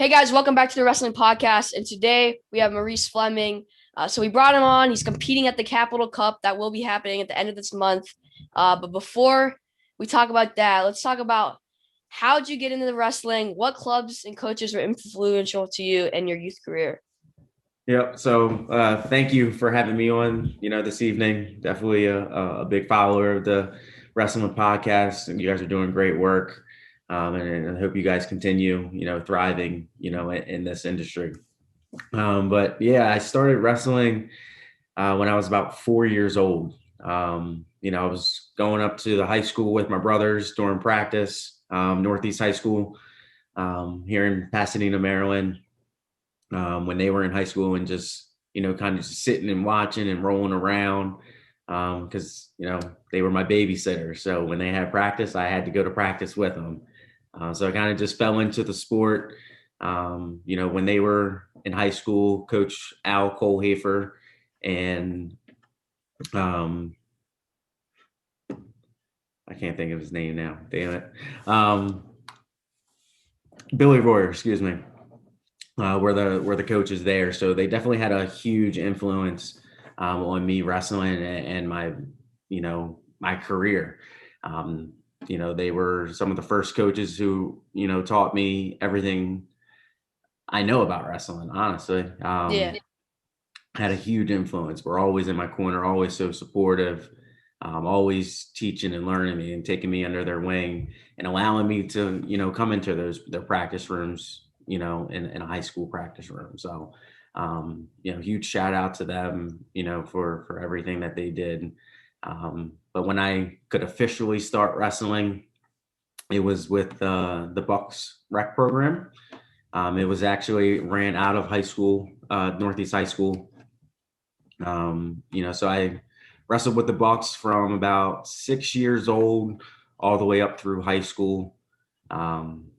Hey guys, welcome back to the Wrestling Podcast. And today we have Maurice Fleming. So we brought him on. He's competing at the Capital Cup that will be happening at the end of this month. But before we talk about that, let's talk about how'd you get into the wrestling? What clubs and coaches were influential to you in your youth career? Yep. So thank you for having me on, this evening. Definitely a big follower of the Wrestling Podcast, and you guys are doing great work. And I hope you guys continue, thriving, in this industry. But yeah, I started wrestling when I was about 4 years old. I was going up to the high school with my brothers during practice, Northeast High School here in Pasadena, Maryland, when they were in high school, and just kind of just sitting and watching and rolling around because they were my babysitter. So when they had practice, I had to go to practice with them. So I kind of just fell into the sport. When they were in high school, Coach Al Kohlhafer and I can't think of his name now. Damn it. Billy Royer, excuse me. Were the coaches there, so they definitely had a huge influence on me wrestling and my career. They were some of the first coaches who taught me everything I know about wrestling. Honestly, Yeah. had a huge influence. Were always in my corner, always so supportive, always teaching and learning me and taking me under their wing and allowing me to come into their practice rooms in a high school practice room. So, huge shout out to them, for everything that they did. But when I could officially start wrestling, it was with the Bucks rec program. It was actually ran out of high school, Northeast High School. So I wrestled with the Bucks from about 6 years old all the way up through high school. Um,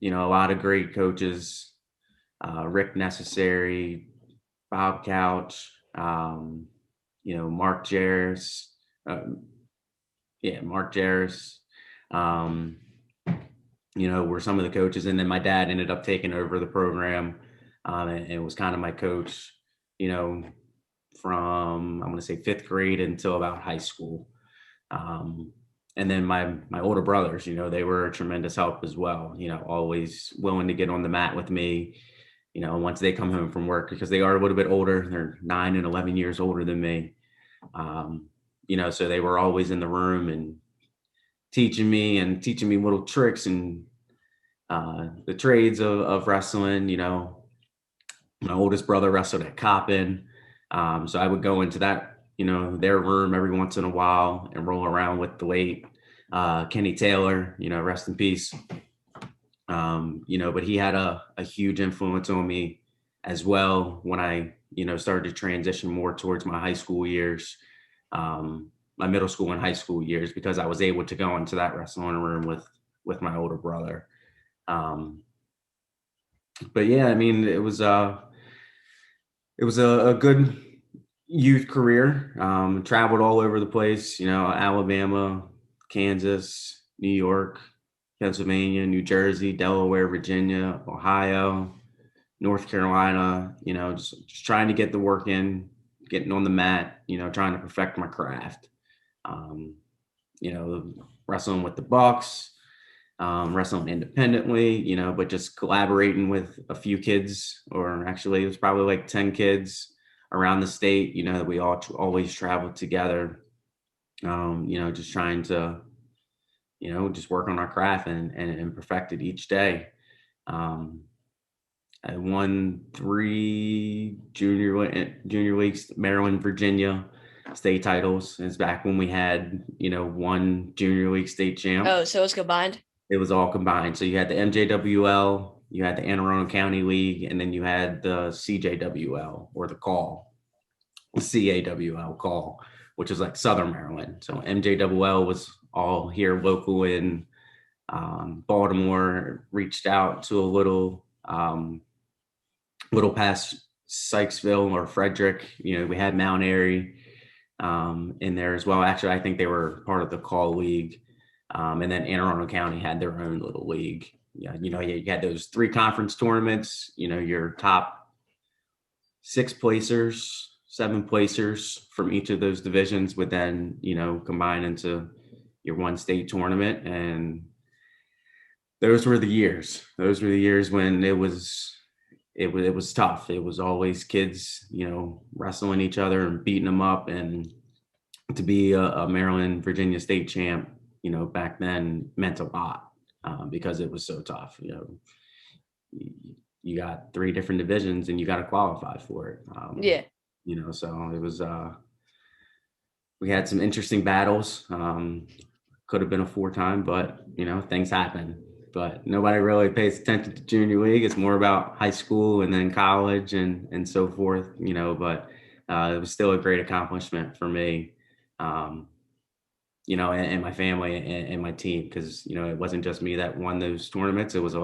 a lot of great coaches, Rick Necessary, Bob Couch, Mark Jarris, Mark Jarris, um, were some of the coaches. And then my dad ended up taking over the program and was kind of my coach, from, I'm going to say, fifth grade until about high school. And then my older brothers, they were a tremendous help as well, always willing to get on the mat with me, once they come home from work, because they are a little bit older. They're 9 and 11 years older than me. So they were always in the room and teaching me little tricks and the trades of wrestling. My oldest brother wrestled at Coppin. So I would go into that, their room every once in a while and roll around with the late Kenny Taylor, rest in peace. But he had a huge influence on me as well when I, started to transition more towards my high school years, my middle school and high school years, because I was able to go into that wrestling room with my older brother. But yeah, I mean, it was a good youth career. Traveled all over the place, Alabama, Kansas, New York, Pennsylvania, New Jersey, Delaware, Virginia, Ohio, North Carolina, just trying to get the work in, getting on the mat, trying to perfect my craft. Um, Wrestling with the Bucks, wrestling independently, but just collaborating with a few kids, or actually it was probably like 10 kids around the state, that we all always traveled together, just trying to, just work on our craft and perfect it each day. Um, I won 3 junior leagues, Maryland, Virginia state titles. It's back when we had, one junior league state champ. Oh, so it's combined? It was all combined. So you had the MJWL, you had the Anne Arundel County League, and then you had the CJWL, or the call, the CAWL call, which is like Southern Maryland. So MJWL was all here local in Baltimore. Reached out to a little past Sykesville or Frederick. We had Mount Airy in there as well. Actually, I think they were part of the call league. And then Anne Arundel County had their own little league. Yeah, you had those 3 conference tournaments, your top 6 placers, 7 placers from each of those divisions would then, combine into your one state tournament. And those were the years. Those were the years when it was tough. It was always kids, wrestling each other and beating them up. And to be a Maryland, Virginia state champ, back then meant a lot, because it was so tough. You got 3 different divisions and you got to qualify for it. Yeah. So it was, we had some interesting battles. Could have been a 4-time, but things happen. But nobody really pays attention to junior league. It's more about high school and then college and so forth. But it was still a great accomplishment for me. And my family and my team, because it wasn't just me that won those tournaments. It was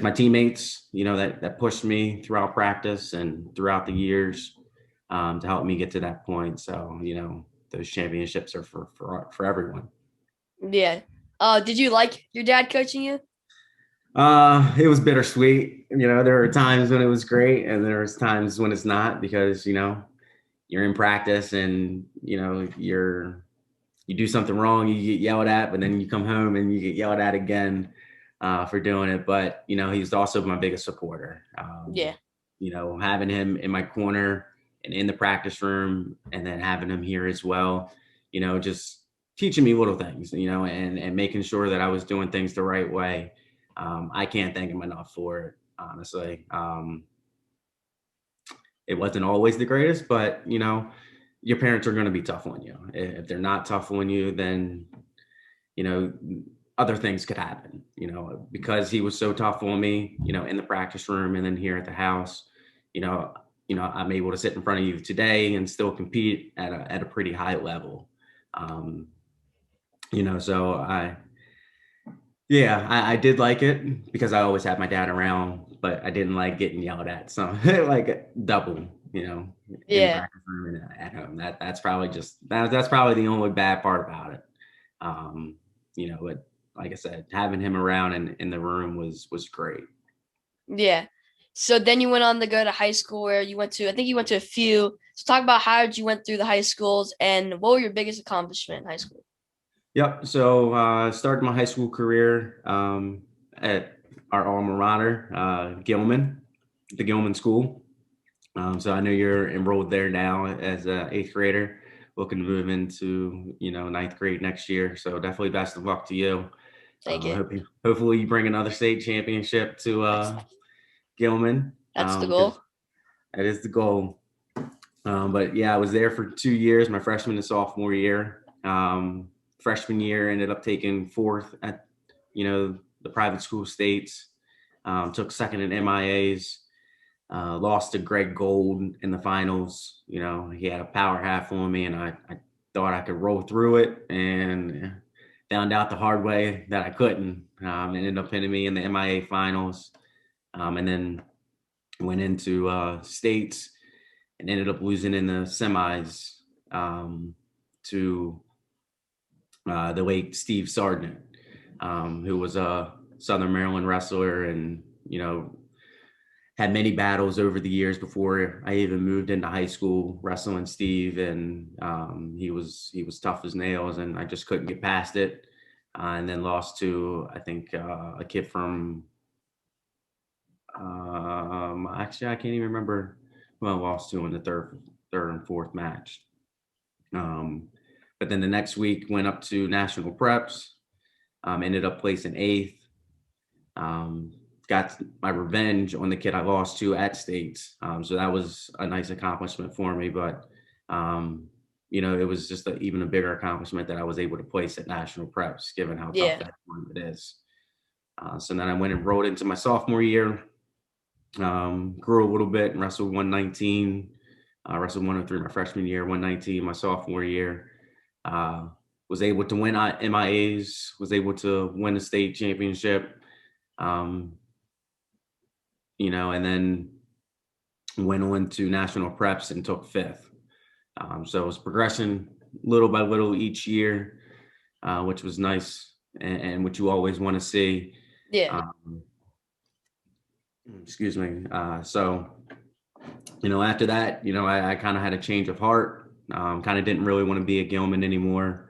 my teammates, that pushed me throughout practice and throughout the years, to help me get to that point. So those championships are for everyone. Yeah. Did you like your dad coaching you? It was bittersweet. There were times when it was great, and there was times when it's not, because you're in practice and you do something wrong, you get yelled at, but then you come home and you get yelled at again, for doing it. But he's also my biggest supporter. Yeah. Having him in my corner and in the practice room, and then having him here as well, just teaching me little things, and making sure that I was doing things the right way. I can't thank him enough for it, honestly. It wasn't always the greatest, but your parents are going to be tough on you. If they're not tough on you, then you know other things could happen. Because he was so tough on me, in the practice room and then here at the house. I'm able to sit in front of you today and still compete at a pretty high level. Um, so I did like it because I always had my dad around, but I didn't like getting yelled at. So like double, in the Yeah. practice room and at home. That's probably the only bad part about it. But like I said, having him around in the room was great. Yeah. So then you went on to go to high school where you went to, I think you went to a few. So talk about how did you went through the high schools and what were your biggest accomplishment in high school? Yep. So started my high school career, at our alma mater, Gilman, the Gilman School. So I know you're enrolled there now as a 8th grader, looking to move into ninth grade next year. So definitely best of luck to you. Thank you. Hopefully you bring another state championship to That's Gilman, that's the because goal. that is the goal. But yeah, I was there for 2 years, my freshman and sophomore year. Freshman year ended up taking 4th at the private school states. Took 2nd in MIAs. Lost to Greg Gold in the finals. He had a power half on me, and I thought I could roll through it, and found out the hard way that I couldn't. Ended up hitting me in the MIA finals, and then went into states and ended up losing in the semis, to the late Steve Sargent, who was a Southern Maryland wrestler, and had many battles over the years before I even moved into high school wrestling Steve, and he was tough as nails, and I just couldn't get past it. And then lost to, I think, a kid from, actually I can't even remember who I lost to in the third and fourth match. Um, but then the next week went up to national preps, ended up placing 8th. Got my revenge on the kid I lost to at states. So that was a nice accomplishment for me. But it was just even a bigger accomplishment that I was able to place at national preps, given how tough Yeah. that tournament is. So then I went and rolled into my sophomore year. Grew a little bit and wrestled 119. Wrestled 103 my freshman year, 119 my sophomore year. Was able to win MIAs, was able to win the state championship. And then went on to national preps and took 5th. So it was progressing little by little each year, which was nice, and what you always want to see. Yeah. Um, excuse me. After that, I kind of had a change of heart. Kind of didn't really want to be a Gilman anymore.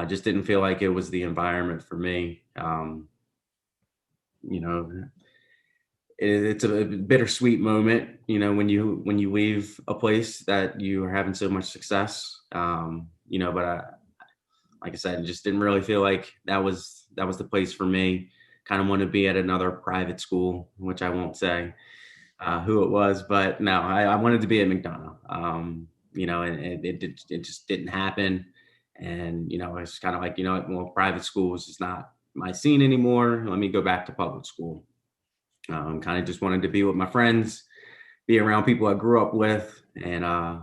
Just didn't feel like it was the environment for me. You know, it's a bittersweet moment, when you leave a place that you are having so much success. But like I said, just didn't really feel like that was the place for me. Kind of wanted to be at another private school, which I won't say who it was, but no, I wanted to be at McDonough. And it just didn't happen. And it's kind of like, well, private schools is not my scene anymore. Let me go back to public school. Kind of just wanted to be with my friends, be around people I grew up with, and I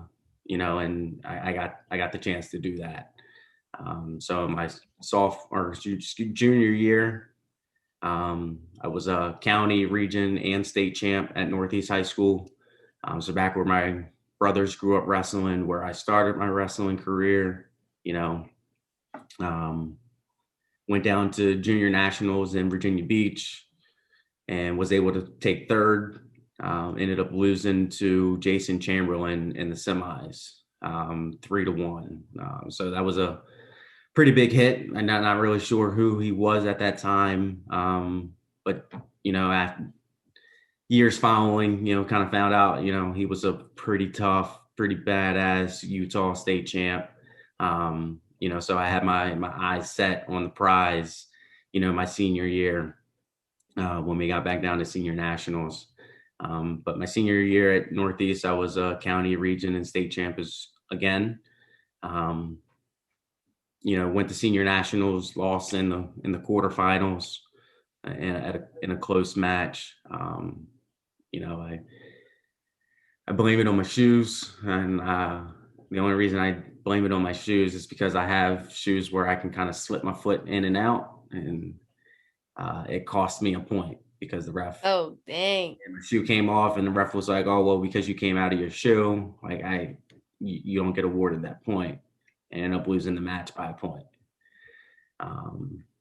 got the chance to do that. So my junior year, I was a county, region, and state champ at Northeast High School. So back where my brothers grew up wrestling, where I started my wrestling career, you know, um, went down to junior nationals in Virginia Beach and was able to take third. Ended up losing to Jason Chamberlain in the semis, 3-1. So that was a pretty big hit. I'm not really sure who he was at that time. But, after years following, kind of found out, he was a pretty tough, pretty badass Utah state champ. So I had my eyes set on the prize, my senior year when we got back down to senior nationals. But my senior year at Northeast, I was a county, region, and state champ again. Um, went to senior nationals, lost in the quarterfinals in a close match. I blame it on my shoes, and the only reason I blame it on my shoes is because I have shoes where I can kind of slip my foot in and out, and it cost me a point because the ref Oh, dang. and my shoe came off, and the ref was like, "Oh well, because you came out of your shoe, like you don't get awarded that point," and end up losing the match by a point.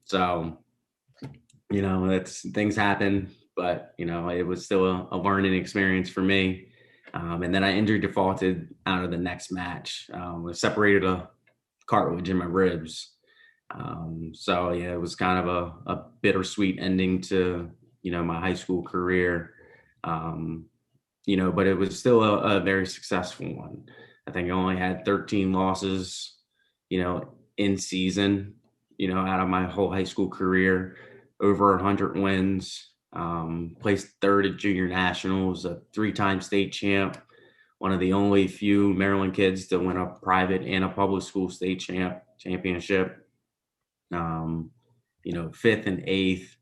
So that's things happen, but it was still a learning experience for me. And then I injury defaulted out of the next match. I separated a cartilage in my ribs. So yeah, it was kind of a bittersweet ending to my high school career. But it was still a very successful one. I think I only had 13 losses, in season, out of my whole high school career, over 100 wins, placed third at junior nationals, a 3-time state champ, one of the only few Maryland kids to win a private and a public school state championship, fifth and eighth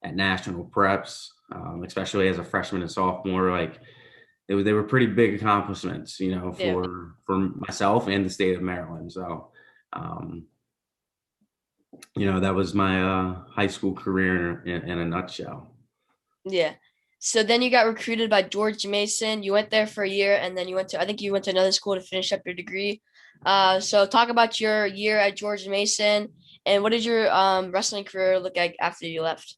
at national preps, especially as a freshman and sophomore. Like they were pretty big accomplishments, Yeah. for myself and the state of Maryland. So, that was my high school career in a nutshell. Yeah. So then you got recruited by George Mason. You went there for a year, and then I think you went to another school to finish up your degree. So talk about your year at George Mason, and what did your wrestling career look like after you left?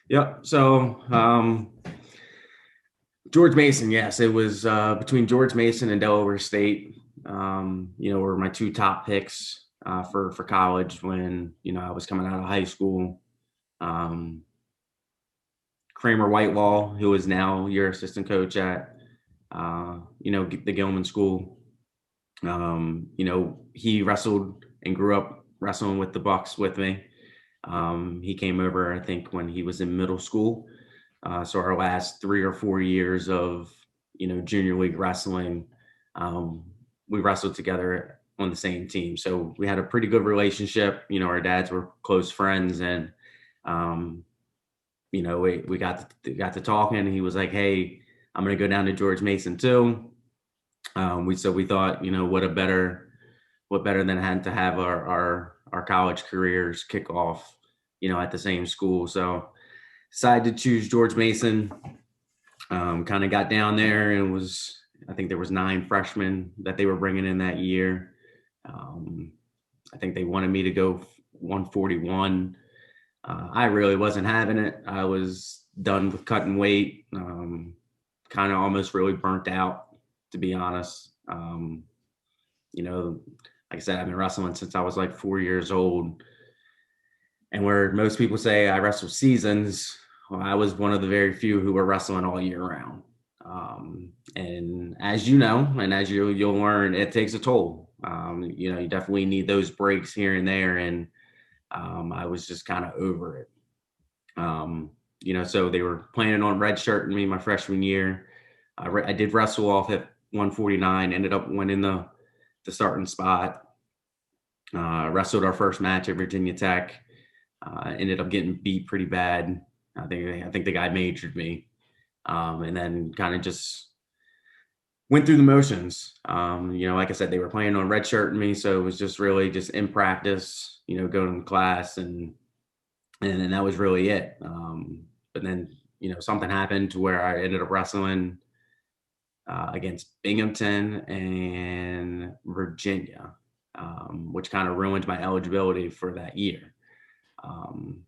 Yep. So George Mason, yes, it was between George Mason and Delaware State. Were my two top picks for college when I was coming out of high school. Um, Kramer Whitelaw, who is now your assistant coach at the Gilman School. He wrestled and grew up wrestling with the Bucks with me. He came over, I think, when he was in middle school. So our last 3 or 4 years of junior league wrestling, we wrestled together on the same team. So we had a pretty good relationship. Our dads were close friends, and we got to talking. And he was like, "Hey, I'm going to go down to George Mason too." We thought, what better than had to have our college careers kick off, at the same school. So decided to choose George Mason. Kind of got down there, and I think there was 9 freshmen that they were bringing in that year. I think they wanted me to go 141. I really wasn't having it. I was done with cutting weight, kind of almost really burnt out, to be honest. You know, like I said, I've been wrestling since I was like 4 years old. And where most people say I wrestle seasons, well, I was one of the very few who were wrestling all year round. And as you know, and as you'll learn, it takes a toll. You definitely need those breaks here and there. And I was just kind of over it. So they were planning on redshirting me my freshman year. I did wrestle off at 149, ended up winning the starting spot. Wrestled our first match at Virginia Tech. Ended up getting beat pretty bad. I think the guy majored me, and then kind of just went through the motions. Like I said, they were planning on redshirting me, so it was just really just in practice. Going to class, and then that was really it. But then something happened to where I ended up wrestling against Binghamton and Virginia, which kind of ruined my eligibility for that year. Um,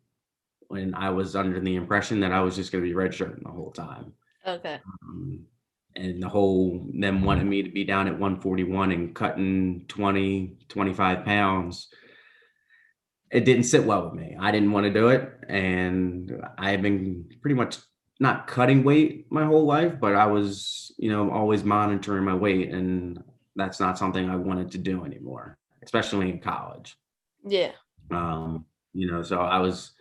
when I was under the impression that I was just going to be redshirting the whole time. Okay. Um, and the whole them wanting me to be down at 141 and cutting 20, 25 pounds, it didn't sit well with me. I didn't want to do it. And I've been pretty much not cutting weight my whole life, but I was, always monitoring my weight. And that's not something I wanted to do anymore, especially in college. Yeah. So I was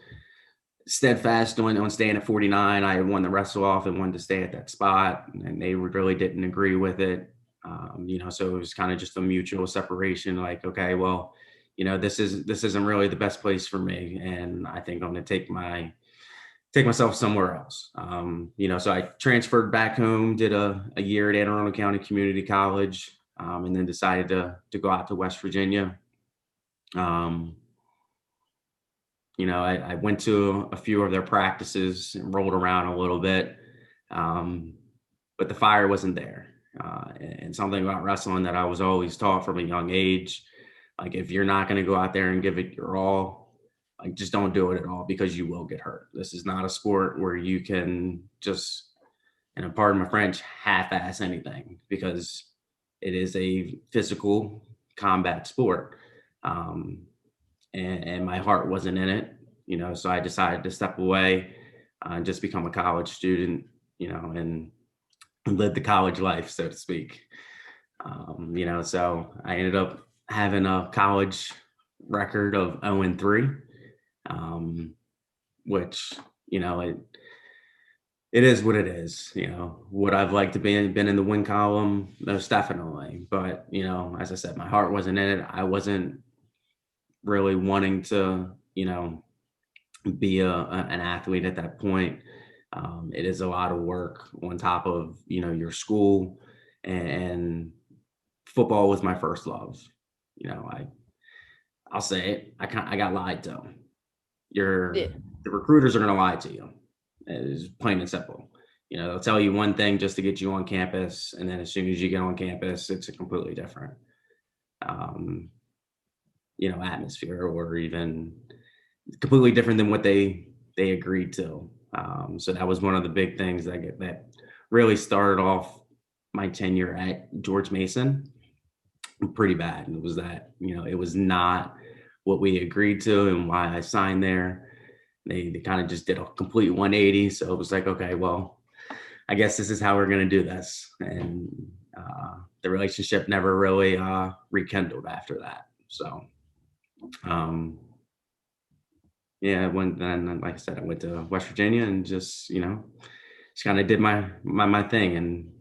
steadfast on staying at 49. I won the wrestle off and wanted to stay at that spot, and they really didn't agree with it. So it was kind of just a mutual separation. Like, okay, well, this isn't really the best place for me, and I think I'm going to take myself somewhere else. So I transferred back home, did a year at Anne Arundel County Community College, and then decided to go out to West Virginia. I went to a few of their practices and rolled around a little bit, but the fire wasn't there. And something about wrestling that I was always taught from a young age, like if you're not going to go out there and give it your all, like just don't do it at all, because you will get hurt. This is not a sport where you can just, and pardon my French, half-ass anything, because it is a physical combat sport. And my heart wasn't in it, so I decided to step away and just become a college student, and live the college life, so to speak. So I ended up having a college record of 0-3, which, it is what it is. Would I've liked to been in the win column? Most definitely. But, as I said, my heart wasn't in it. I wasn't really wanting to, be an athlete at that point. It is a lot of work on top of, your school, and football was my first love. I'll say it. I got lied to. Yeah. The recruiters are going to lie to you. It's plain and simple. They'll tell you one thing just to get you on campus, and then as soon as you get on campus, it's a completely different, atmosphere, or even completely different than what they agreed to. So that was one of the big things that really started off my tenure at George Mason pretty bad. And it was that, it was not what we agreed to and why I signed there. They kind of just did a complete 180. So it was like, okay, well, I guess this is how we're going to do this. And the relationship never really rekindled after that. So, yeah, then, like I said, I went to West Virginia and just kind of did my thing, and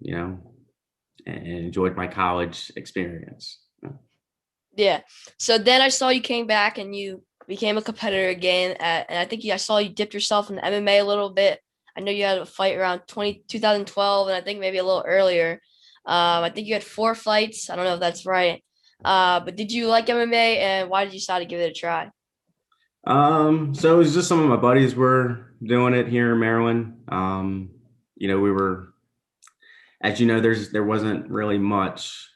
and enjoyed my college experience. Yeah. So then I saw you came back and you became a competitor again. And I think I saw you dipped yourself in MMA a little bit. I know you had a fight around 2012, and I think maybe a little earlier. I think you had 4 fights. I don't know if that's right. But did you like MMA, and why did you decide to give it a try? So it was just some of my buddies were doing it here in Maryland. We were, as you know, there wasn't really much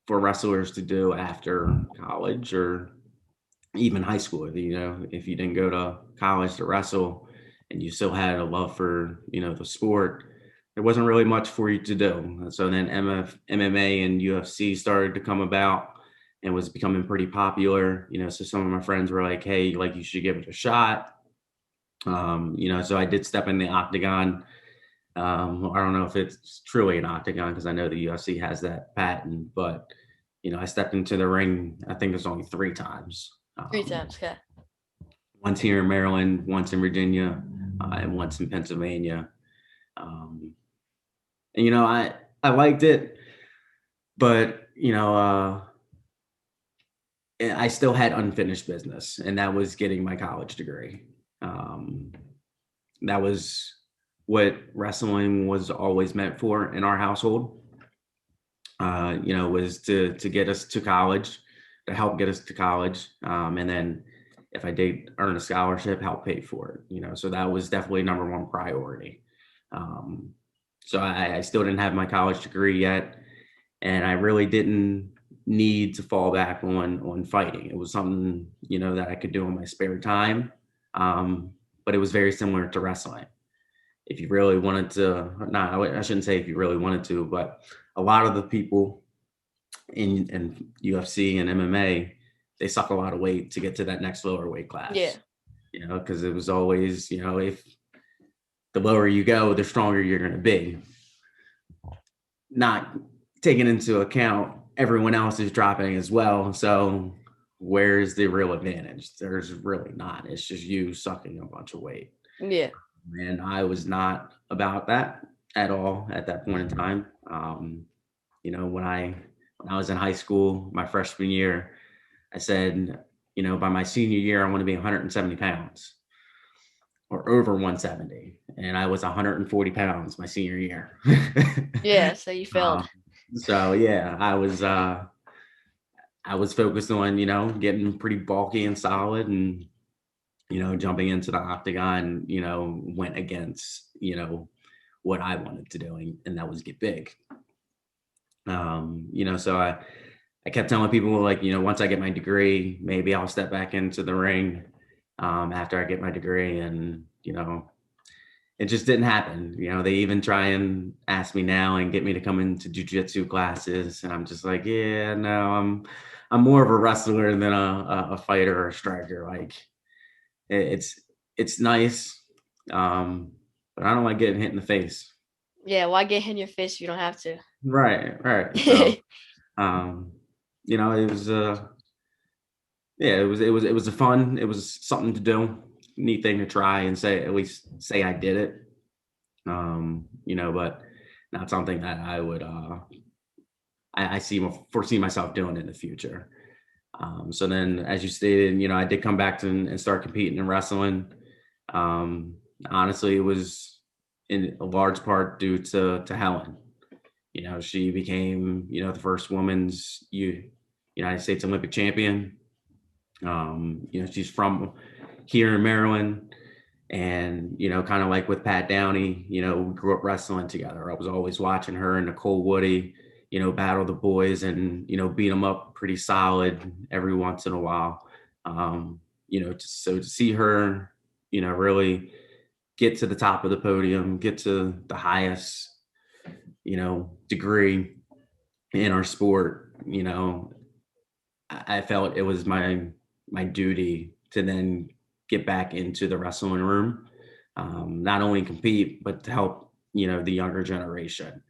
for wrestlers to do after college, or even high school. If you didn't go to college to wrestle and you still had a love for, the sport, there wasn't really much for you to do. So then MMA and UFC started to come about and was becoming pretty popular. So some of my friends were like, hey, like you should give it a shot. So I did step in the octagon. I don't know if it's truly an octagon because I know the UFC has that patent, but I stepped into the ring. I think it was only 3 times. Three times. Okay. Once here in Maryland, once in Virginia, and once in Pennsylvania. Um, and I liked it, but I still had unfinished business, and that was getting my college degree. Um, that was what wrestling was always meant for in our household. Was to get us to college, to help get us to college, and then if I did earn a scholarship, help pay for it. So that was definitely number one priority. Um, so I still didn't have my college degree yet, and I really didn't need to fall back on fighting. It was something that I could do in my spare time, but it was very similar to wrestling. If you really wanted to, I shouldn't say if you really wanted to, but a lot of the people in UFC and MMA, they suck a lot of weight to get to that next lower weight Yeah. class. Because it was always, if the lower you go, the stronger you're going to be. Not taking into account everyone else is dropping as well. So where's the real advantage? There's really not. It's just you sucking a bunch of weight. Yeah. And I was not about that at all at that point in time. When I was in high school, my freshman year, I said, by my senior year, I want to be 170 pounds or over 170. And I was 140 pounds my senior year. Yeah. So you failed. um, so yeah, I was focused on, getting pretty bulky and solid and, jumping into the octagon, went against, what I wanted to do, and that was get big. So I kept telling people like, once I get my degree, maybe I'll step back into the ring after I get my degree. And, it just didn't happen. They even try and ask me now and get me to come into jujitsu classes. And I'm just like, yeah, no, I'm more of a wrestler than a fighter or a striker. Like it's nice. But I don't like getting hit in the face. Yeah. Why get hit in your face if you don't have to? Right. So, um, it was yeah, it was something to do, neat thing to try and say, at least say I did it. But not something that I would I foresee myself doing in the future. So then, as you stated, I did come back to and start competing in wrestling. Um, Honestly, it was in a large part due to Helen. She became the first women's United States Olympic champion. She's from here in Maryland. And, kind of like with Pat Downey, we grew up wrestling together. I was always watching her and Nicole Woody, battle the boys and, beat them up pretty solid every once in a while. So to see her, really get to the top of the podium, get to the highest, degree in our sport, I felt it was my duty to then get back into the wrestling room, not only compete but to help the younger generation,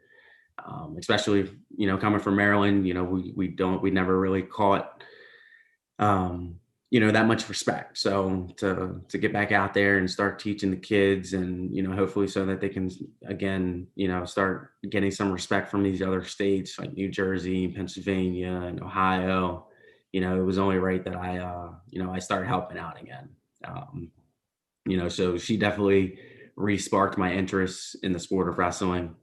especially coming from Maryland. We never really caught that much respect. So to get back out there and start teaching the kids, and hopefully so that they can again start getting some respect from these other states like New Jersey, Pennsylvania, and Ohio. It was only right that I started helping out again. So she definitely re-sparked my interest in the sport of wrestling,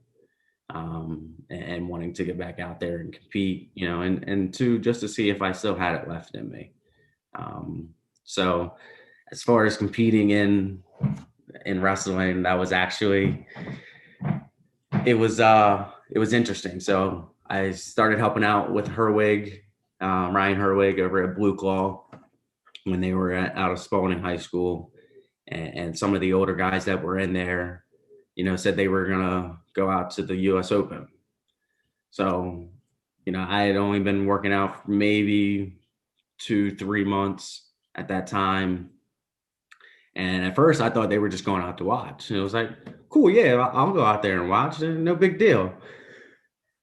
and wanting to get back out there and compete, and two, just to see if I still had it left in me. So as far as competing in wrestling, that was actually it was interesting. So I started helping out with Ryan Herwig over at Blue Claw. when they were out of Spalding High School, and some of the older guys that were in there, said they were gonna go out to the U.S. Open. So, I had only been working out for maybe 2-3 months at that time. And at first, I thought they were just going out to watch. And it was like, cool, yeah, I'll go out there and watch. No big deal.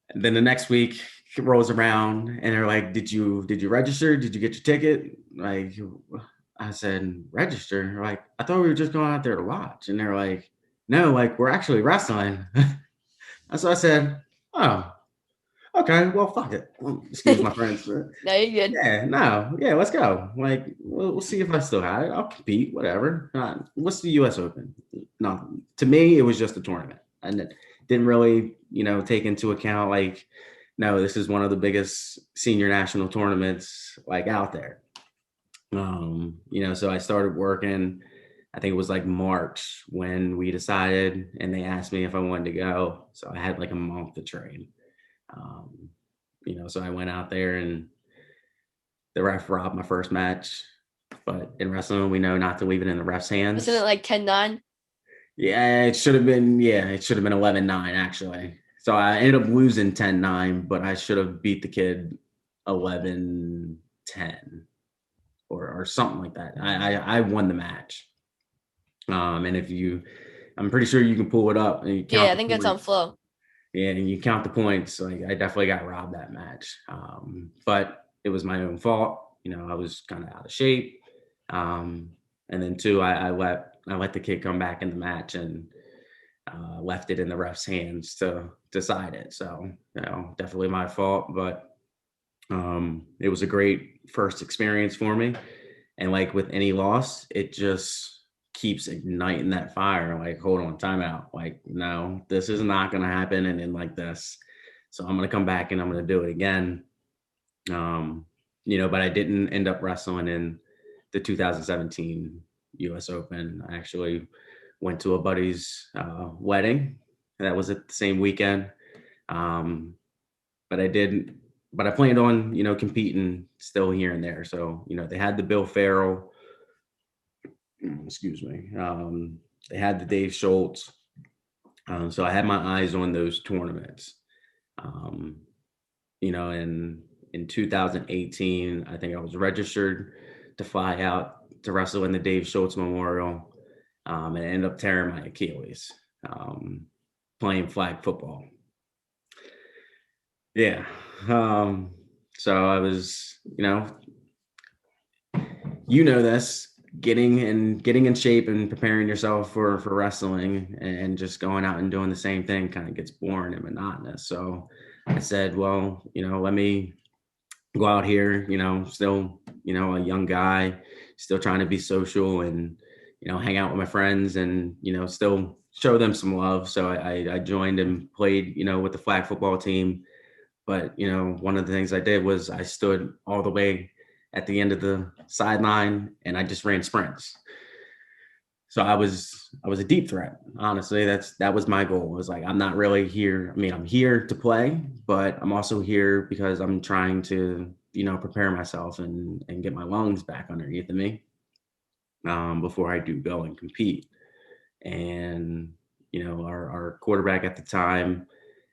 And then the next week rolls around, and they're like, "Did you register? Did you get your ticket?" Like, I said, "Register?" They're like, "I thought we were just going out there to watch." And they're like, "No, like we're actually wrestling." And so I said, "Oh, okay, well, fuck it." Excuse my friends. No, you're good. Yeah, no, yeah, let's go. Like, we'll see if I still have it. I'll compete, whatever. What's the U.S. Open? Nothing. To me, it was just a tournament, and it didn't really, take into account like, no, this is one of the biggest senior national tournaments like out there. So I started working. I think it was like March when we decided, and they asked me if I wanted to go. So I had like a month to train. Um, so I went out there and the ref robbed my first match. But in wrestling, we know not to leave it in the ref's Wasn't it hands. like 10-9? Yeah, it should have been. Yeah, it should have been 11-9 actually. So I ended up losing 10-9, but I should have beat the kid 11-10 or something like that. I won the match. And I'm pretty sure you can pull it up and you Yeah, count I the think that's on points. Flow. Yeah, and you count the points. Like I definitely got robbed that match. But it was my own fault. I was kind of out of shape. Um, and then two, I let the kid come back in the match and left it in the ref's hands to decide it. So definitely my fault. But it was a great first experience for me. And like with any loss, it just keeps igniting that fire. Like, hold on, time out. Like, no, this is not going to happen. And then like this. So I'm going to come back and I'm going to do it again. Um, but I didn't end up wrestling in the 2017 US Open. I actually went to a buddy's wedding. That was at the same weekend. Um, but I didn't. But I planned on, competing still here and there. So, they had the Bill Farrell, excuse me. They had the Dave Schultz. So I had my eyes on those tournaments. Um, and in 2018, I think I was registered to fly out to wrestle in the Dave Schultz Memorial, and I ended up tearing my Achilles playing flag football. Yeah. So I was, this getting in shape and preparing yourself for wrestling and just going out and doing the same thing kind of gets boring and monotonous. So I said, well, let me go out here, still, a young guy, still trying to be social and, hang out with my friends and, still show them some love. So I joined and played, with the flag football team. But, one of the things I did was I stood all the way at the end of the sideline and I just ran sprints. So I was a deep threat. Honestly, that was my goal. It was like, I'm not really here. I mean, I'm here to play, but I'm also here because I'm trying to, prepare myself and get my lungs back underneath of me before I do go and compete. And, our quarterback at the time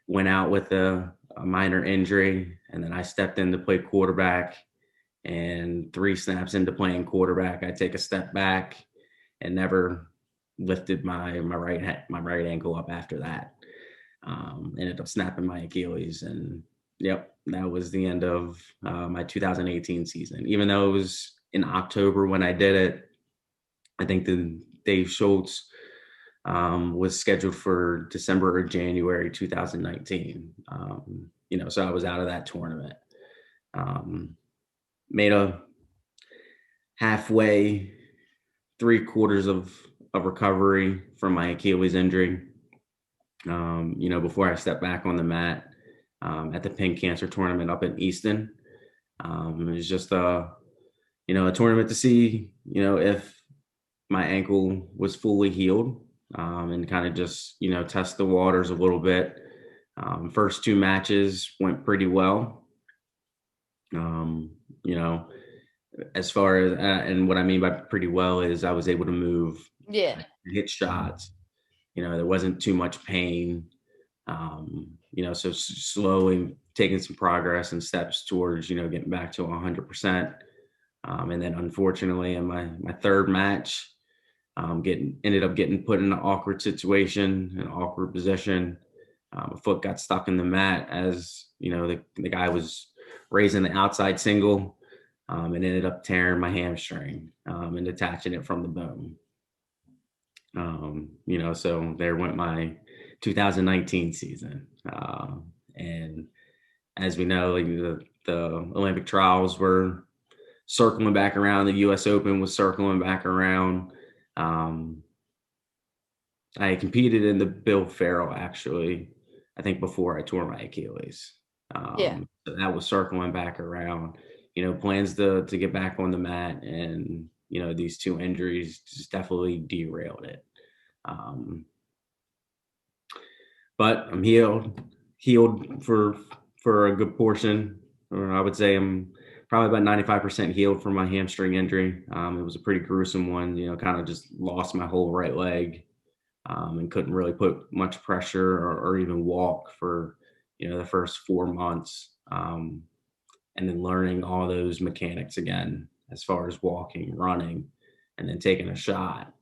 went out with a minor injury, and then I stepped in to play quarterback. And 3 snaps into playing quarterback, I take a step back and never lifted my right ankle up after that. Ended up snapping my Achilles, and yep, that was the end of my 2018 season. Even though it was in October when I did it, I think the Dave Schultz was scheduled for December or January 2019. So I was out of that tournament. Made a halfway, 3/4 of recovery from my Achilles injury. Before I stepped back on the mat at the Pink Cancer Tournament up in Easton. It was just a tournament to see, if my ankle was fully healed, and kind of just, test the waters a little bit. First 2 matches went pretty well. Um, you know, as far as and what I mean by pretty well is I was able to move, Yeah. hit shots. There wasn't too much pain. So slowly taking some progress and steps towards getting back to 100%. And then unfortunately, in my third match, ended up getting put in an awkward situation, an awkward position. A foot got stuck in the mat as the guy was raising the outside single, and ended up tearing my hamstring, and detaching it from the bone. So there went my 2019 season. And as we know, like the Olympic trials were circling back around. The U.S. Open was circling back around. Um, I competed in the Bill Farrell, actually, I think before I tore my Achilles. Yeah. So that was circling back around. Plans to get back on the mat, and these two injuries just definitely derailed it. Um, but I'm healed for a good portion. Or I would say I'm probably about 95% healed from my hamstring injury. It was a pretty gruesome one. Kind of just lost my whole right leg, and couldn't really put much pressure or even walk for the first 4 months, and then learning all those mechanics again as far as walking, running, and then taking a shot,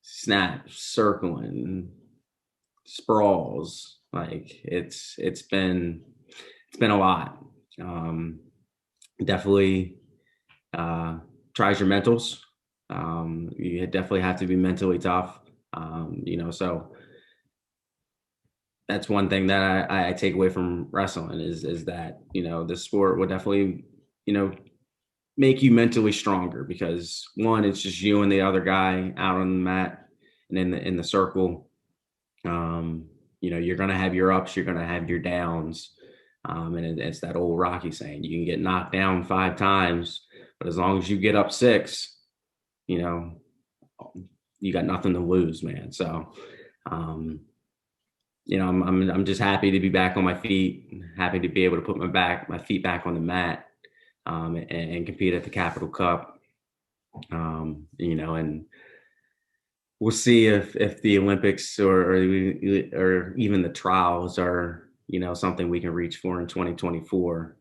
snaps, circling, sprawls. Like it's been a lot. Um, Definitely tries your mentals. You definitely have to be mentally tough. So that's one thing that I take away from wrestling is that the sport will definitely you know make you mentally stronger, because one, it's just you and the other guy out on the mat and in the circle. um you're going to have your ups, you're going to have your downs. And it's that old Rocky saying, you can get knocked down 5 times, but as long as you get up six, you know you got nothing to lose, man. So um I'm just happy to be back on my feet, happy to be able to put my feet back on the mat, and compete at the Capital Cup. And we'll see if the Olympics or even the trials are something we can reach for in 2024.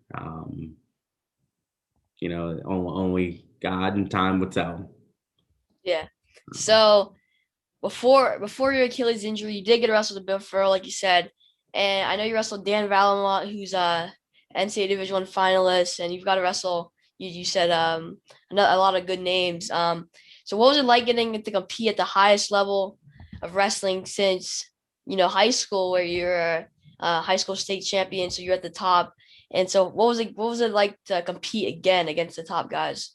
Only God and time will tell. Yeah. So before your Achilles injury, you did get wrestled with Bill Furrow, like you said, and I know you wrestled Dan Valamont, who's a NCAA Division One finalist, and you've got to wrestle. You said a lot of good names. So what was it like getting to compete at the highest level of wrestling since high school, where you're a high school state champion, so you're at the top. And so what was it like to compete again against the top guys?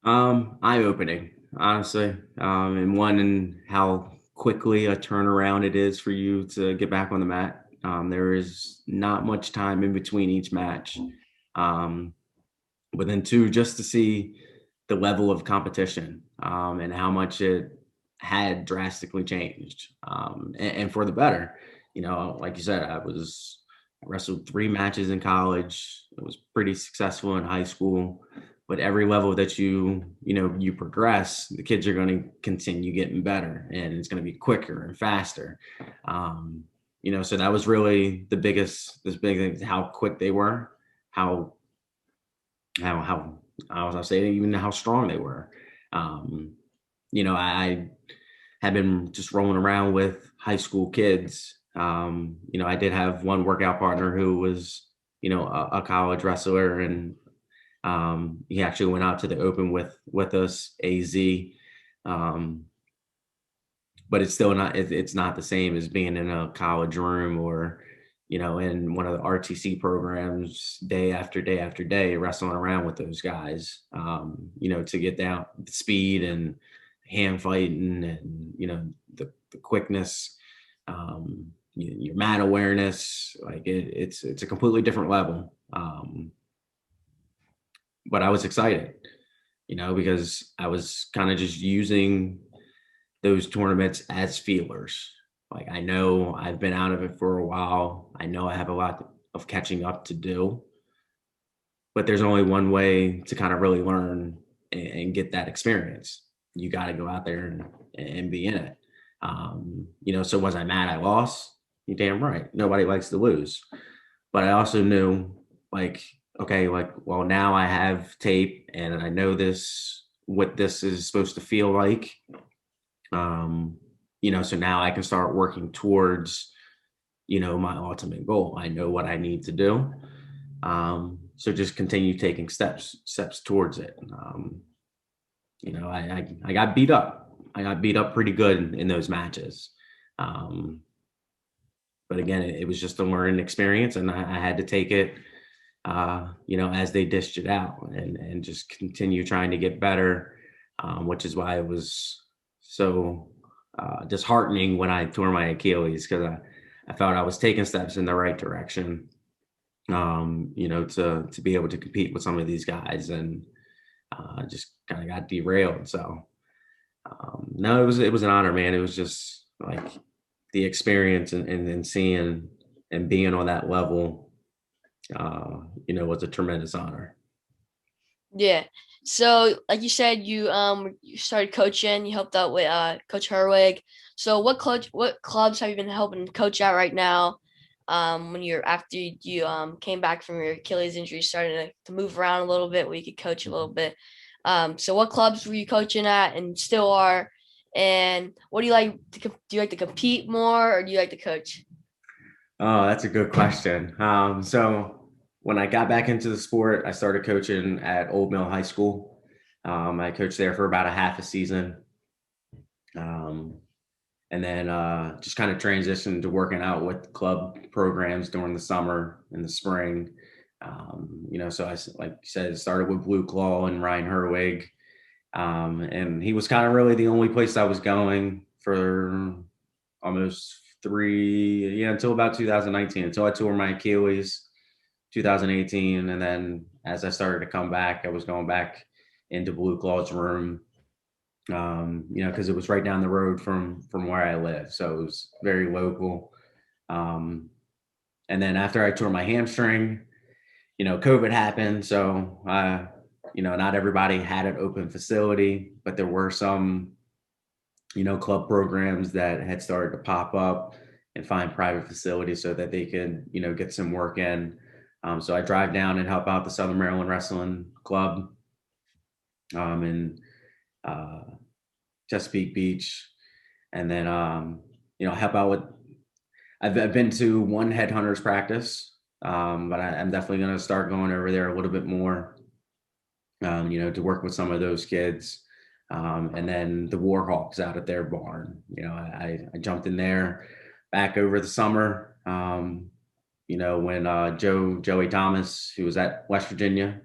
Eye opening, honestly. And one, and how quickly a turnaround it is for you to get back on the mat. There is not much time in between each match. Um, but then two, just to see the level of competition, and how much it had drastically changed, and for the better. Like you said, I wrestled 3 matches in college. It was pretty successful in high school, but every level that you progress, the kids are going to continue getting better, and it's going to be quicker and faster. So that was really this big thing, how quick they were, how how I was saying, even how strong they were. Um, I had been just rolling around with high school kids. I did have one workout partner who was, a college wrestler, and he actually went out to the Open with us, AZ. Um, but it's still not. It's not the same as being in a college room, or in one of the RTC programs, day after day after day, wrestling around with those guys. To get down the speed and hand fighting, and the quickness, your mat awareness, like it's a completely different level. But I was excited, because I was kind of just using those tournaments as feelers. Like, I know I've been out of it for a while. I know I have a lot of catching up to do. but there's only one way to kind of really learn and get that experience. You got to go out there and be in it. So was I mad I lost? You're damn right. Nobody likes to lose. But I also knew, like, okay, like, well, now I have tape and I know what this is supposed to feel like. So now I can start working towards, my ultimate goal. I know what I need to do. So just continue taking steps towards it. I got beat up. I got beat up pretty good in those matches. Um, but again, it was just a learning experience, and I had to take it, as they dished it out, and just continue trying to get better, which is why it was so disheartening when I tore my Achilles, because I felt I was taking steps in the right direction, to be able to compete with some of these guys, and just kind of got derailed. So no, it was an honor, man. It was just like the experience and seeing and being on that level, was a tremendous honor. Yeah. So, like you said, you started coaching. You helped out with Coach Herwig. So, what clubs have you been helping coach at right now? When you're after you came back from your Achilles injury, started to move around a little bit, where you could coach a little bit. So what clubs were you coaching at and still are? And what do you like to do? You like to compete more, or do you like to coach? Oh, that's a good question. So when I got back into the sport, I started coaching at Old Mill High School. I coached there for about a half a season. Um, and then just kind of transitioned to working out with club programs during the summer and the spring. So like you said, started with Blue Claw and Ryan Herwig. And he was kind of really the only place I was going for almost until about 2019, until I tore my Achilles 2018. And then as I started to come back, I was going back into Blue Claw's room, because it was right down the road from where I live. So it was very local. Um, and then after I tore my hamstring, COVID happened. So, not everybody had an open facility, but there were some, club programs that had started to pop up and find private facilities so that they could, get some work in. So I drive down and help out the Southern Maryland Wrestling Club, in uh, Chesapeake Beach, and then help out with. I've been to one headhunters practice, but I'm definitely going to start going over there a little bit more, to work with some of those kids. And then the Warhawks out at their barn. I jumped in there back over the summer, when Joey Thomas, who was at West Virginia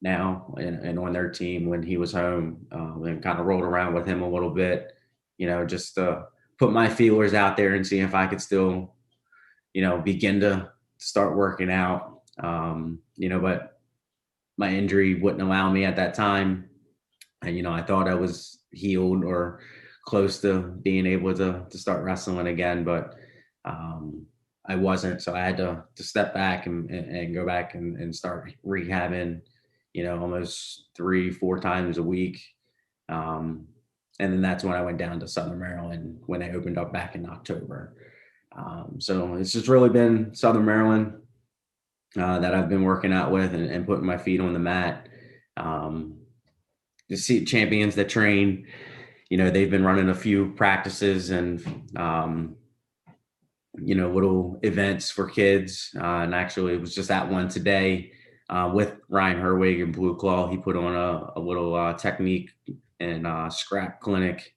now and on their team when he was home, and kind of rolled around with him a little bit, just to put my feelers out there and see if I could still, begin to start working out. But my injury wouldn't allow me at that time. And, I thought I was healed or close to being able to start wrestling again, but I wasn't. So I had to step back and go back and start rehabbing, almost 3-4 times a week. And then that's when I went down to Southern Maryland when they opened up back in October. So it's just really been Southern Maryland that I've been working out with and putting my feet on the mat. To see champions that train, they've been running a few practices and, little events for kids. And actually, it was just that one today with Ryan Herwig and Blue Claw. He put on a little technique and scrap clinic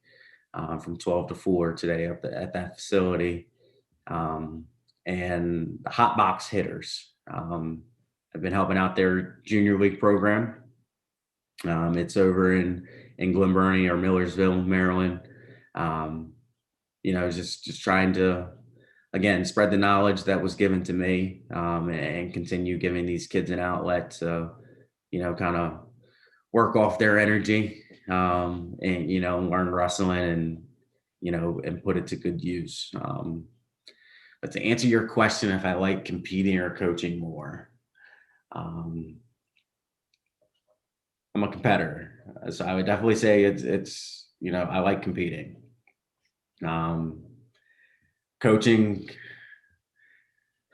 from 12 to 4 today at that facility. And the hot box hitters. I've been helping out their junior league program. It's over in Glen Burnie or Millersville, Maryland. Just trying to, again, spread the knowledge that was given to me, and continue giving these kids an outlet to, kind of work off their energy, and, learn wrestling and put it to good use. But to answer your question, if I like competing or coaching more, um, I'm a competitor. So I would definitely say it's I like competing. Um, coaching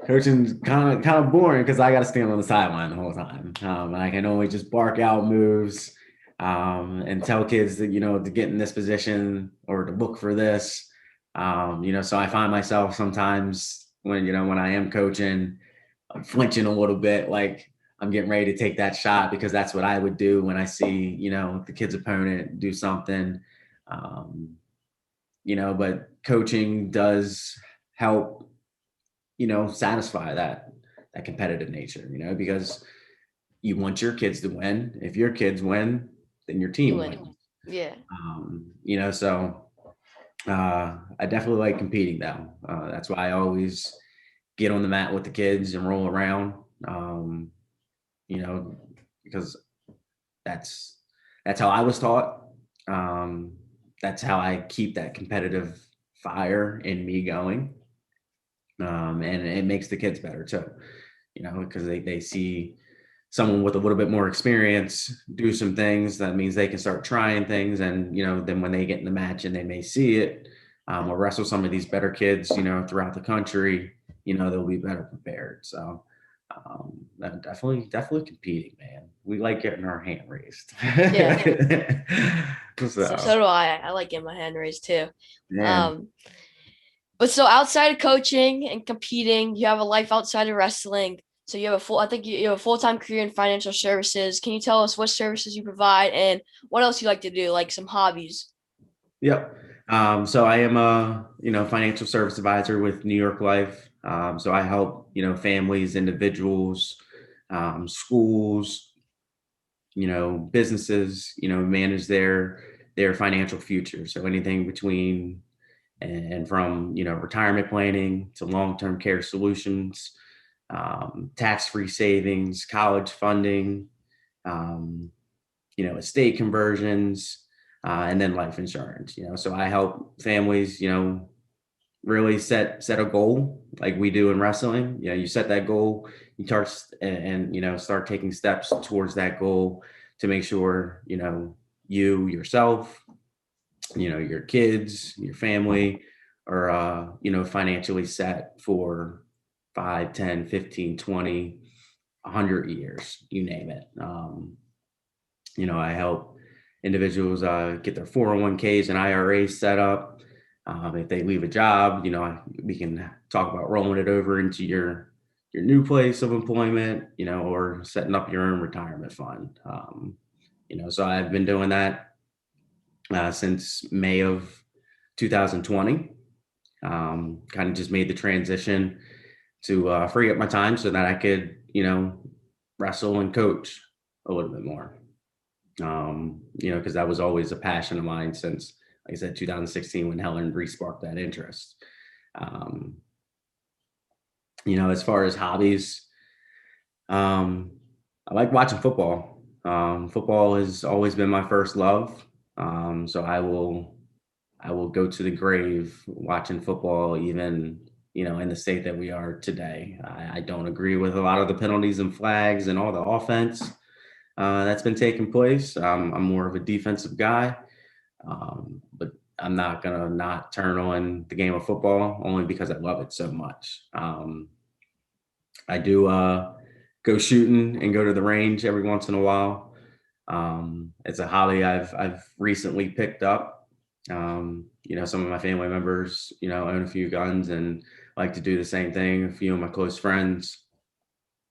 Coaching's kind of boring because I got to stand on the sideline the whole time. And I can only just bark out moves and tell kids that to get in this position or to look for this. So I find myself sometimes when I am coaching, I'm flinching a little bit, like I'm getting ready to take that shot because that's what I would do when I see the kid's opponent do something. Um, but coaching does help satisfy that competitive nature, because you want your kids to win. If your kids win, then your You team win. wins. Yeah. So I definitely like competing though. That's why I always get on the mat with the kids and roll around. Um, you know, because that's that's how I was taught. Um, that's how I keep that competitive fire in me going. And it makes the kids better too, because they see someone with a little bit more experience do some things. That means they can start trying things, and then when they get in the match and they may see it, or wrestle some of these better kids, throughout the country, they'll be better prepared. So definitely competing, man. We like getting our hand raised. Yeah. So So do I. I like getting my hand raised too. man, Um, but so outside of coaching and competing, you have a life outside of wrestling. So you have I think you have a full-time career in financial services. Can you tell us what services you provide and what else you like to do, like some hobbies? yep. So I am a financial service advisor with New York Life. So I help families, individuals, schools, businesses, manage their financial future. So anything between and from retirement planning to long-term care solutions, tax-free savings, college funding, um, estate conversions, and then life insurance. So I help families, really set a goal like we do in wrestling. You set that goal, you start and start taking steps towards that goal to make sure you yourself, your kids, your family are financially set for 5, 10, 15, 20, 100 years, you name it. I help individuals get their 401ks and IRAs set up. If they leave a job, we can talk about rolling it over into your new place of employment, or setting up your own retirement fund. So I've been doing that since May of 2020. Kind of just made the transition to free up my time so that I could, wrestle and coach a little bit more. Because that was always a passion of mine since, like I said, 2016 when Helen re-sparked that interest. Um, as far as hobbies, um, I like watching football. Football has always been my first love. So I will go to the grave watching football, even in the state that we are today. I don't agree with a lot of the penalties and flags and all the offense that's been taking place. I'm more of a defensive guy, but I'm not gonna not turn on the game of football only because I love it so much. I do go shooting and go to the range every once in a while. It's a hobby I've recently picked up. Some of my family members, own a few guns and like to do the same thing. A few of my close friends,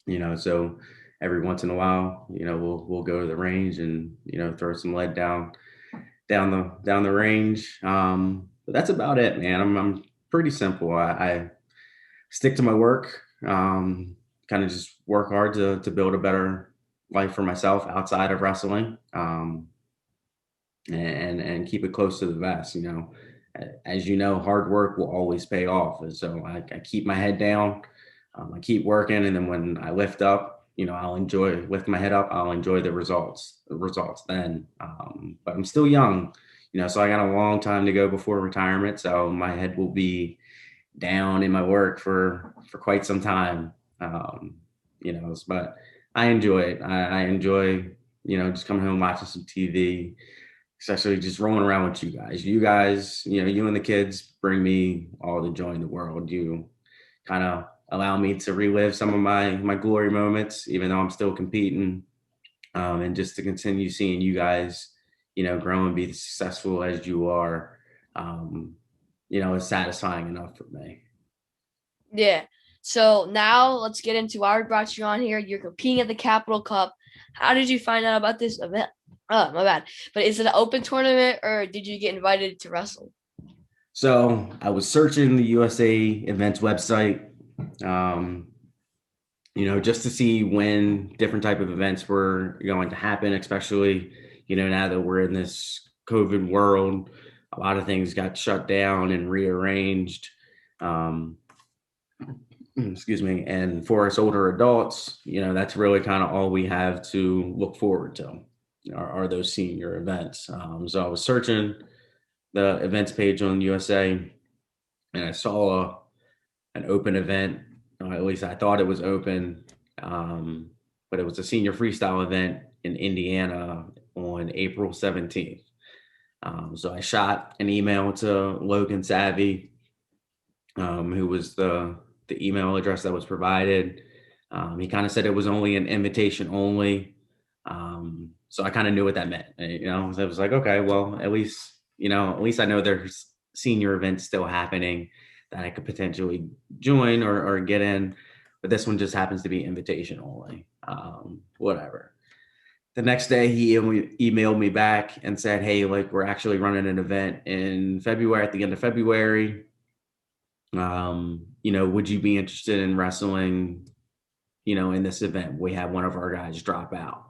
so every once in a while, we'll go to the range and throw some lead down the range. But that's about it, man. I'm pretty simple. I stick to my work. Kind of just work hard to build a better life for myself outside of wrestling. And keep it close to the vest. As you know, hard work will always pay off. And so I keep my head down. I keep working, and then when I lift up, I'll lift my head up. I'll enjoy the results. The results then. But I'm still young, so I got a long time to go before retirement. So my head will be down in my work for quite some time. But I enjoy it. I enjoy just coming home watching some TV, especially just rolling around with you guys. You guys, you and the kids bring me all the joy in the world. You kind of allow me to relive some of my glory moments, even though I'm still competing, and just to continue seeing you guys, grow and be successful as you are, um, is satisfying enough for me. Yeah. So now let's get into why we brought you on here. You're competing at the Capital Cup. How did you find out about this event? Oh, my bad. But is it an open tournament or did you get invited to wrestle? So I was searching the USA events website, um, just to see when different type of events were going to happen, especially, now that we're in this COVID world, a lot of things got shut down and rearranged. Um, excuse me. And for us older adults, that's really kind of all we have to look forward to are those senior events. So I was searching the events page on USA and I saw an open event. At least I thought it was open, but it was a senior freestyle event in Indiana on April 17th. So I shot an email to Logan Savvy, who was the email address that was provided. He kind of said it was only an invitation only. So I kind of knew what that meant. So I was like, okay, well, at least I know there's senior events still happening that I could potentially join or get in. But this one just happens to be invitation only. Whatever. The next day, he emailed me back and said, hey, like, we're actually running an event in February, at the end of February. Would you be interested in wrestling, in this event? We had one of our guys drop out.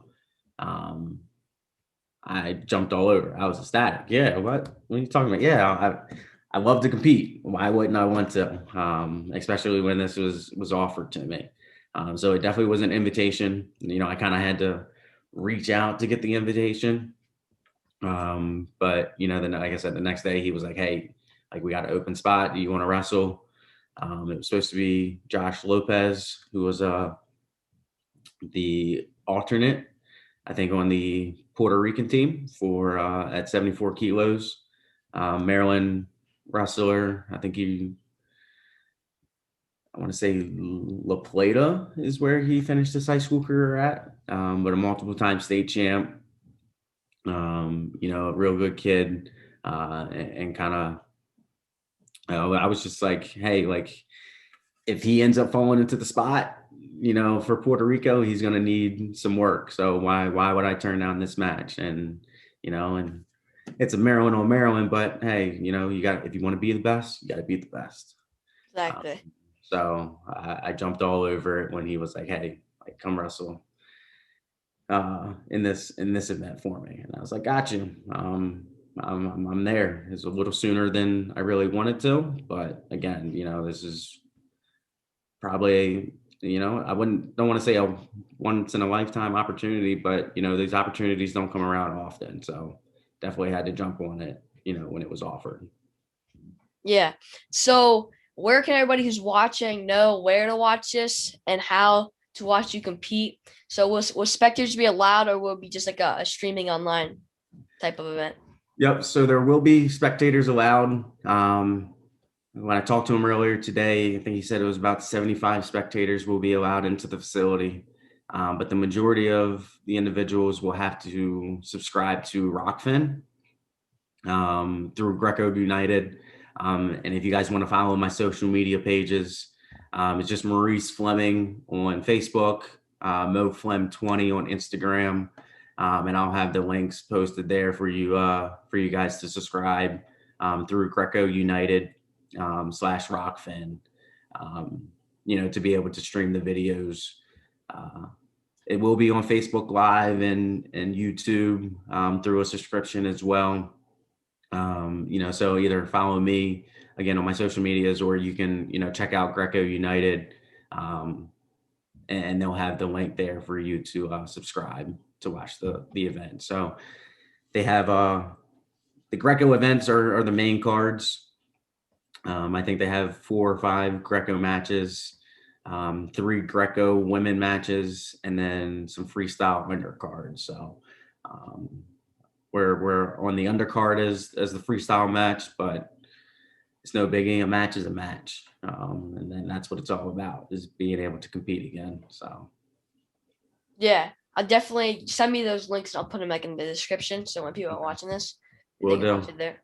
I jumped all over. I was ecstatic. Yeah, what are you talking about? Yeah, I love to compete. Why wouldn't I want to? Especially when this was offered to me. So it definitely was an invitation. I kind of had to reach out to get the invitation. But then like I said, the next day he was like, hey, like, we got an open spot. Do you want to wrestle? It was supposed to be Josh Lopez, who was the alternate, I think, on the Puerto Rican team for at 74 kilos. Maryland wrestler. I want to say La Plata is where he finished his high school career at, but a multiple time state champ. A real good kid, and kind of, I was just like, hey, like, if he ends up falling into the spot, for Puerto Rico, he's going to need some work. So why would I turn down this match? And it's a Maryland on Maryland, but hey, if you want to be the best, you got to be the best. Exactly. So I jumped all over it when he was like, hey, like, come wrestle in this event for me. And I was like, got you. I'm there. It's a little sooner than I really wanted to, but again, this is probably, I don't want to say a once in a lifetime opportunity, but these opportunities don't come around often. So definitely had to jump on it, when it was offered. Yeah. So where can everybody who's watching know where to watch this and how to watch you compete? So will spectators be allowed or will it be just like a streaming online type of event? Yep. So there will be spectators allowed. When I talked to him earlier today, I think he said it was about 75 spectators will be allowed into the facility. But the majority of the individuals will have to subscribe to Rockfin through Greco United. And if you guys want to follow my social media pages, it's just Maurice Fleming on Facebook, MoFlem20 on Instagram. And I'll have the links posted there for you guys to subscribe through Greco United / Rockfin, to be able to stream the videos. It will be on Facebook Live and YouTube through a subscription as well. So either follow me again on my social medias, or you can, check out Greco United, and they'll have the link there for you to subscribe to watch the event. So they have the Greco events are the main cards. I think they have 4 or 5 Greco matches. 3 Greco women matches, and then some freestyle undercards. So um, we're on the undercard as the freestyle match, but it's no biggie. A match is a match, and then that's what it's all about, is being able to compete again. So Yeah, I'll definitely send me those links. I'll put them like in the description, so when people are okay, watching this, they we'll can watch do. it there.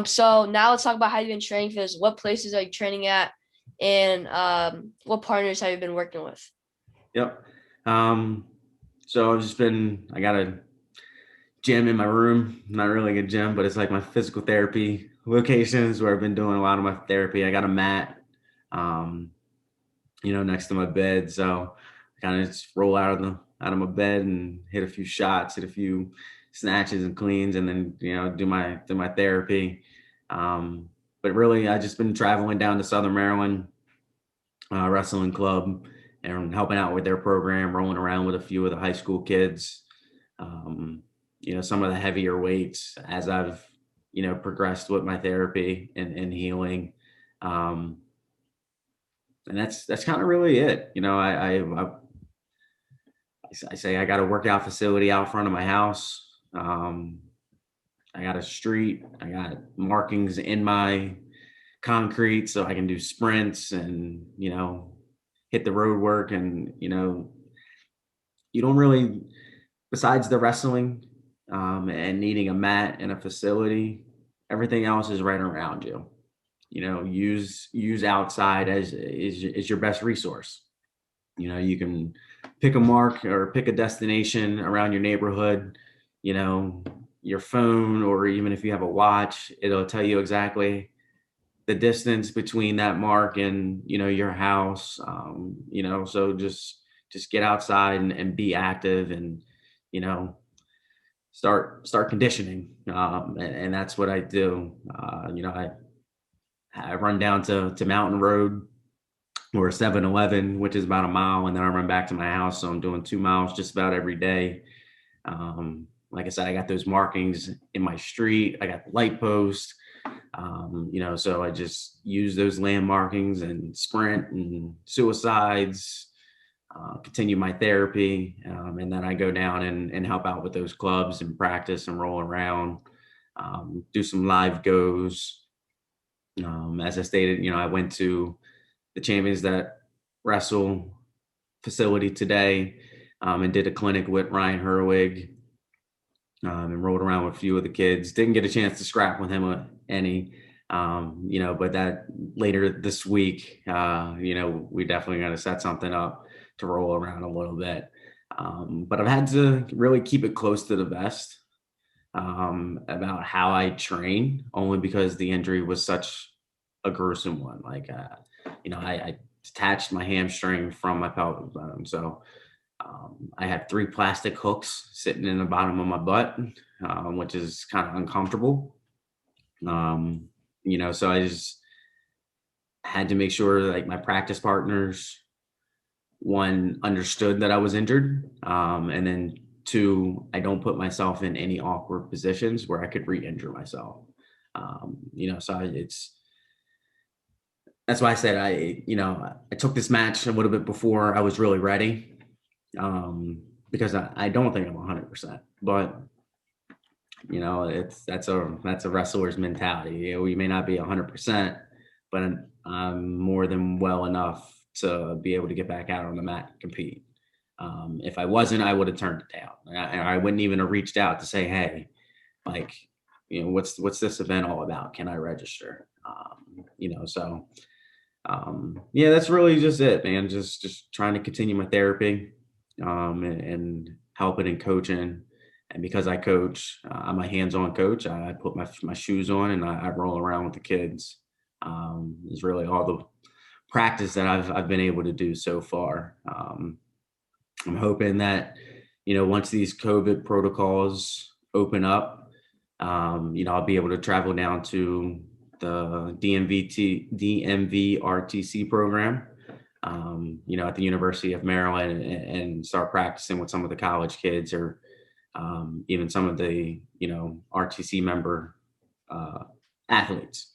So now let's talk about how you've been training for this. What places are you training at, and what partners have you been working with? Yep. Um, so I got a gym in my room. Not really a gym, but it's like my physical therapy locations where I've been doing a lot of my therapy. I got a mat, um, next to my bed. So I kind of just roll out of my bed and hit a few shots, hit a few snatches and cleans, and then do my therapy. But really, I just been traveling down to Southern Maryland wrestling club and helping out with their program, rolling around with a few of the high school kids. Um, some of the heavier weights as I've progressed with my therapy and healing. Um, and that's kind of really it. I say I got a workout facility out front of my house. I got a street. I got markings in my concrete so I can do sprints and hit the road work. And you don't really, besides the wrestling and needing a mat and a facility, everything else is right around you. Use outside as your best resource. You can pick a mark or pick a destination around your neighborhood. you know your phone, or even if you have a watch, it'll tell you exactly the distance between that mark and your house. So just get outside and be active, and you know start conditioning. And that's what I do. I run down to Mountain Road or 7-Eleven, which is about a mile, and then I run back to my house. So I'm doing 2 miles just about every day. Like I said, I got those markings in my street. I got the light post. So I just use those land markings and sprint and suicides, continue my therapy, and then I go down and help out with those clubs and practice and roll around, do some live goes. As I stated, I went to the Champions That Wrestle facility today, and did a clinic with Ryan Herwig, and rolled around with a few of the kids. Didn't get a chance to scrap with him any, but that later this week, we definitely got to set something up to roll around a little bit. But I've had to really keep it close to the vest about how I train, only because the injury was such a gruesome one. Like, I detached my hamstring from my pelvic bone. So I had 3 plastic hooks sitting in the bottom of my butt, which is kind of uncomfortable. So I just had to make sure like my practice partners, one, understood that I was injured, and then 2, I don't put myself in any awkward positions where I could re-injure myself. So that's why I said I took this match a little bit before I was really ready, because I don't think I'm 100%, but that's a wrestler's mentality. We may not be 100%, but I'm more than well enough to be able to get back out on the mat and compete. If I wasn't, I would have turned it down. I wouldn't even have reached out to say, hey, like, what's this event all about? Can I register? Yeah, that's really just it, man. Just trying to continue my therapy, and helping and coaching. And because I coach, I'm a hands-on coach. I put my shoes on and I roll around with the kids. Is really all the practice that I've been able to do so far. I'm hoping that once these COVID protocols open up, I'll be able to travel down to the DMV RTC program, at the University of Maryland, and start practicing with some of the college kids, or even some of the, RTC member athletes.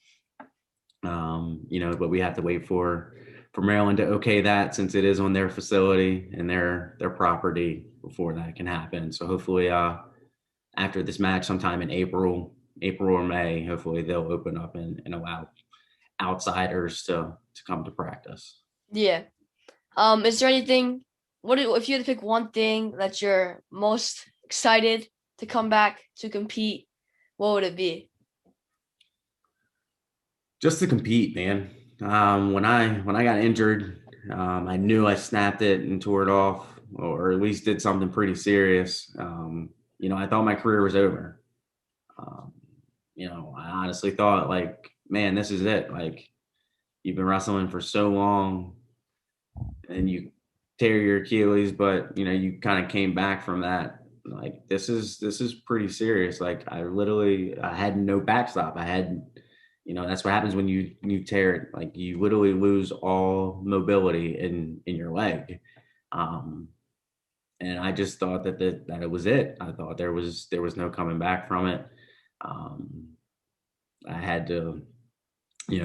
But we have to wait for for Maryland to okay that, since it is on their facility and their property, before that can happen. So hopefully, after this match, sometime in April or May, hopefully they'll open up and allow outsiders to come to practice. Yeah. Is there anything? If you had to pick one thing that you're most excited to come back to compete? What would it be? Just to compete, man. When I got injured, I knew I snapped it and tore it off, or at least did something pretty serious. I thought my career was over. Um, I honestly thought, like, man, this is it. Like, you've been wrestling for so long, and you tear your Achilles, but you kind of came back from that. Like, this is pretty serious. Like, I had no backstop. I had, that's what happens when you tear it. Like, you literally lose all mobility in your leg. Um, and I just thought that it was it. I thought there was no coming back from it. Um, I had to,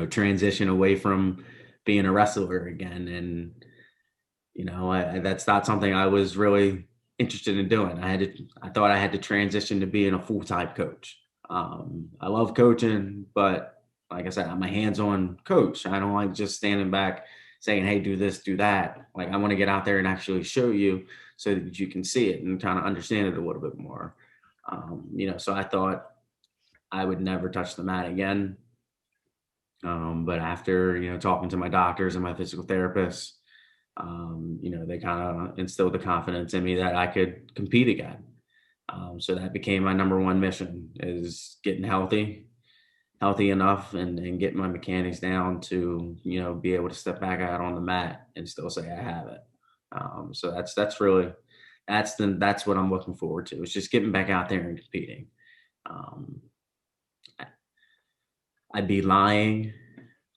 transition away from being a wrestler again, and that's not something I was really interested in doing. I thought I had to transition to being a full time coach. I love coaching, but like I said, I'm a hands on coach. I don't like just standing back saying, "Hey, do this, do that." Like, I want to get out there and actually show you so that you can see it and kind of understand it a little bit more. So I thought I would never touch the mat again. But after talking to my doctors and my physical therapists, they kind of instilled the confidence in me that I could compete again. So that became my number one mission, is getting healthy enough, and getting my mechanics down to, be able to step back out on the mat and still say I have it. So that's what I'm looking forward to. It's just getting back out there and competing. Um, I'd be lying,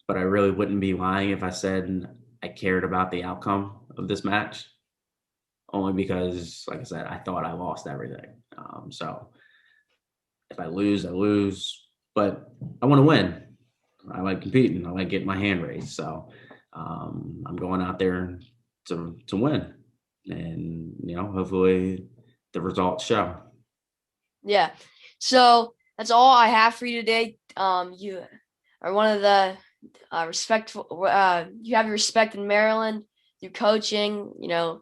but I really wouldn't be lying if I said I cared about the outcome of this match, only because, like I said, I thought I lost everything. So if I lose, I lose, but I want to win. I like competing. I like getting my hand raised. So I'm going out there to win, and hopefully the results show. Yeah. So that's all I have for you today. You are one of the respectful. You have your respect in Maryland. Your coaching. One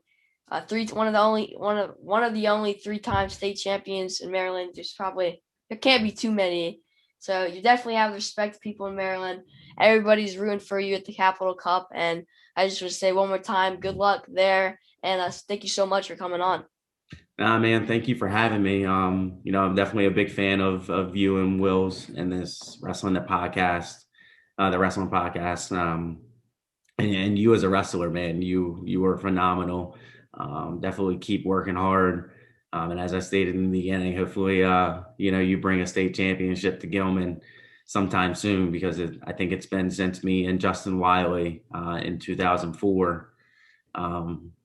of the only three-time state champions in Maryland. There can't be too many. So you definitely have the respect of people in Maryland. Everybody's rooting for you at the Capital Cup, and I just want to say one more time, good luck there, and thank you so much for coming on. Nah, man, thank you for having me. I'm definitely a big fan of you and Will's and this the wrestling podcast. And you as a wrestler, man, you were phenomenal. Definitely keep working hard. And as I stated in the beginning, hopefully, you bring a state championship to Gilman sometime soon, because I think it's been since me and Justin Wiley in 2004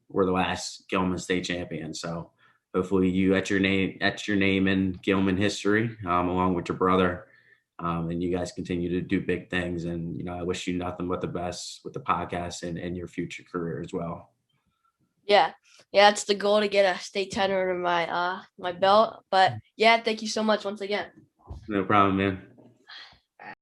were the last Gilman state champion. So hopefully you etch your name in Gilman history, along with your brother. And you guys continue to do big things. And, I wish you nothing but the best with the podcast and your future career as well. Yeah. Yeah, that's the goal, to get a state title under my belt. But yeah, thank you so much once again. No problem, man.